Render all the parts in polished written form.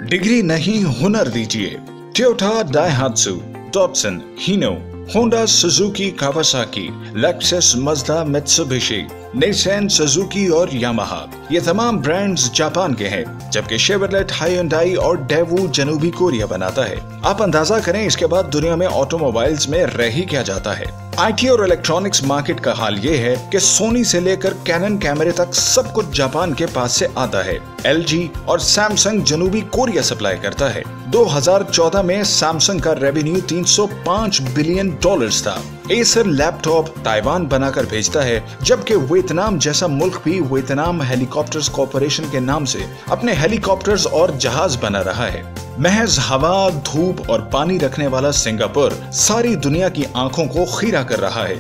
Degree नहीं हुनर दीजिए। Toyota, Daihatsu, Datsun, Hino, Honda, Suzuki, Kawasaki, Lexus, Mazda, Mitsubishi, Nissan, Suzuki और Yamaha ये तमाम ब्रांड्स जापान के हैं, जबकि शेवरलेट, हायुंडई और डेवू जनूबी कोरिया बनाता है। आप अंदाजा करें इसके बाद दुनिया में ऑटोमोबाइल्स में रह ही क्या जाता है। आईटी और इलेक्ट्रॉनिक्स मार्केट का हाल ये है कि सोनी से लेकर कैनन कैमरे तक सब कुछ जापान के पास से आता है। एलजी और सैमसंग जनूबी कोरिया सप्लाई करता है। 2014 में सैमसंग का रेवेन्यू $305 बिलियन था। एसर लैपटॉप ताइवान बनाकर भेजता है, जबकि वियतनाम जैसा मुल्क भी वियतनाम हेलीकॉप्टर्स कॉर्पोरेशन के नाम से अपने हेलीकॉप्टर्स और जहाज बना रहा है। महज हवा, धूप और पानी रखने वाला सिंगापुर सारी दुनिया की आंखों को खीरा कर रहा है।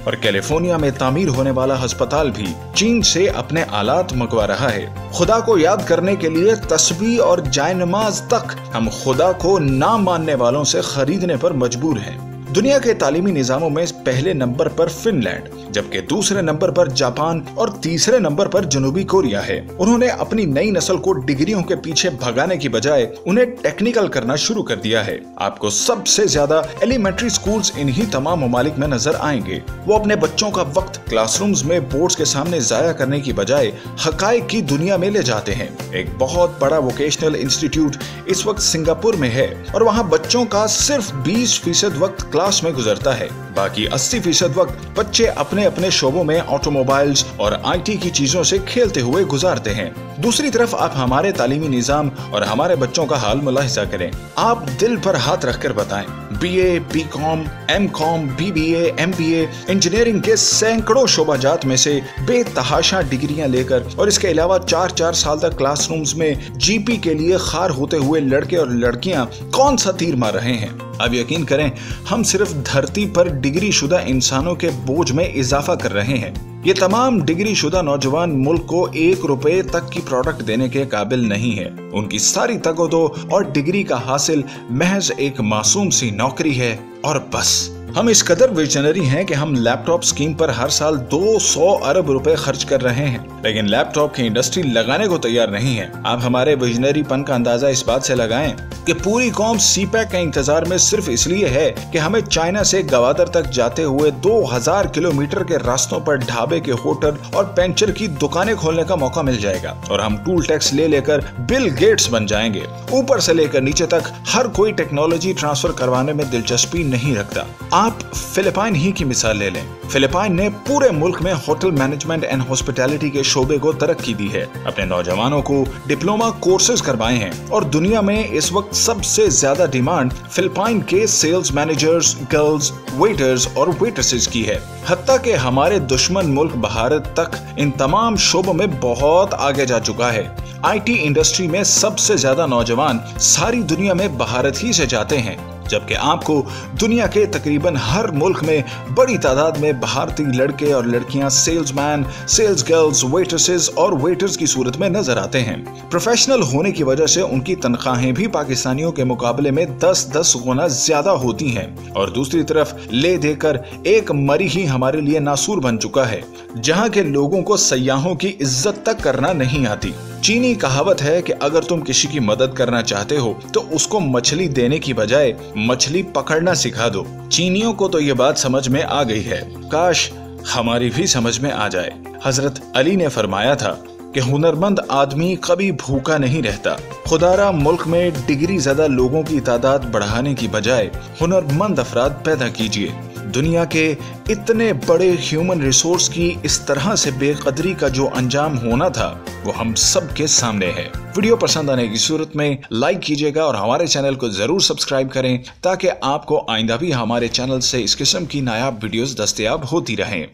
और कैलिफोर्निया में तामीर होने वाला अस्पताल भी चीन से अपने आलात मंगवा रहा है। खुदा को याद करने के लिए तस्बीह और जायनमाज तक हम खुदा को ना मानने वालों से खरीदने पर मजबूर हैं। दुनिया के तालीमी निजामों में पहले नंबर पर फिनलैंड, जबकि दूसरे नंबर पर जापान और तीसरे नंबर पर जनूबी कोरिया है। उन्होंने अपनी नई नस्ल को डिग्रियों के पीछे भगाने की बजाय उन्हें टेक्निकल करना शुरू कर दिया है। आपको सबसे ज्यादा एलिमेंट्री स्कूल्स इन्हीं तमाम ममालिक में नजर आएंगे। वो अपने बच्चों का वक्त क्लासरूम्स में बोर्ड्स के सामने जाया करने की बजाय हकायक की दुनिया में ले जाते हैं। एक बहुत बड़ा वोकेशनल इंस्टीट्यूट इस वक्त सिंगापुर में है और वहाँ बच्चों का सिर्फ 20% वक्त क्लास में गुजरता है। बाकी 80% वक्त बच्चे अपने अपने शोबों में ऑटोमोबाइल्स और आईटी की चीजों से खेलते हुए गुजारते हैं। दूसरी तरफ आप हमारे तालीमी निजाम और हमारे बच्चों का हाल मुलाहिजा करें। आप दिल पर हाथ रखकर बताएं, BA, BCom, MCom, BBA, MBA, engineering के सैकड़ों शोबाजात में से बेतहाशा डिग्रियां लेकर और इसके अलावा 4-4 साल तक क्लासरूम्स में जीपी के लिए खार होते हुए लड़के और लड़कियां कौन सा तीर मार रहे हैं। अब यकीन करें, हम सिर्फ धरती पर डिग्री शुदा इंसानों के बोझ में इजाफा कर रहे हैं। ये तमाम डिग्री शुदा नौजवान मुल्क को $1 तक की प्रोडक्ट देने के काबिल नहीं है। उनकी सारी तगोदो और डिग्री का हासिल महज एक मासूम सी नौकरी है और बस। हम इस कदर विजनरी हैं कि हम लैपटॉप स्कीम पर हर साल 200 अरब रुपए खर्च कर रहे हैं, लेकिन लैपटॉप की इंडस्ट्री लगाने को तैयार नहीं है। आप हमारे विजनरीपन का अंदाजा इस बात से लगाएं कि पूरी कौम सीपैक के इंतजार में सिर्फ इसलिए है कि हमें चाइना से गवादर तक जाते हुए 2000 किलोमीटर के रास्तों पर ढाबे के होटल और पेंचर की दुकानें खोलने का मौका मिल जाएगा और हम टूल टैक्स ले लेकर बिल गेट्स बन जाएंगे। ऊपर से लेकर नीचे तक हर कोई टेक्नोलॉजी ट्रांसफर करवाने में दिलचस्पी नहीं रखता। आप फिलिपाइन ही की मिसाल ले लें। फिलिपाइन ने पूरे मुल्क में होटल मैनेजमेंट एंड हॉस्पिटैलिटी के शोबे को तरक्की दी है। अपने नौजवानों को डिप्लोमा कोर्सेज करवाए हैं और दुनिया में इस वक्त सबसे ज्यादा डिमांड फिलिपाइन के सेल्स मैनेजर्स, गर्ल्स, वेटर्स और वेट्रेसेस की है। हत्ता कि हमारे दुश्मन मुल्क भारत तक इन तमाम शोबों में बहुत आगे जा चुका है। आईटी इंडस्ट्री में सबसे ज्यादा नौजवान सारी दुनिया में भारत ही से जाते हैं, जबकि आपको दुनिया के तकरीबन हर मुल्क में बड़ी तादाद में भारतीय लड़के और लड़कियां सेल्समैन, सेल्स गर्ल्स, वेट्रेसेस और वेटर्स की सूरत में नजर आते हैं। प्रोफेशनल होने की वजह से उनकी तनख्वाहें भी पाकिस्तानियों के मुकाबले में 10-10 गुना ज्यादा होती हैं और दूसरी तरफ ले देकर एक मरी ही हमारे लिए नासूर बन चुका है, जहां के लोगों को सयाहों की इज्जत तक करना नहीं आती। चीनी कहावत है कि अगर तुम किसी की मदद करना चाहते हो तो उसको मछली देने की बजाय मछली पकड़ना सिखा दो। चीनियों को तो ये बात समझ में आ गई है, काश हमारी भी समझ में आ जाए। हजरत अली ने फरमाया था कि हुनरमंद आदमी कभी भूखा नहीं रहता। खुदारा मुल्क में डिग्री ज़्यादा लोगों की तादाद बढ़ाने की बजाय हुनरमंद अफराद पैदा कीजिए। दुनिया के इतने बड़े ह्यूमन रिसोर्स की इस तरह से बेकदरी का जो अंजाम होना था वो हम सब के सामने है। वीडियो पसंद आने की सूरत में लाइक कीजिएगा और हमारे चैनल को जरूर सब्सक्राइब करें ताकि आपको आइंदा भी हमारे चैनल से इस किस्म की नायाब वीडियोस दस्तयाब होती रहें।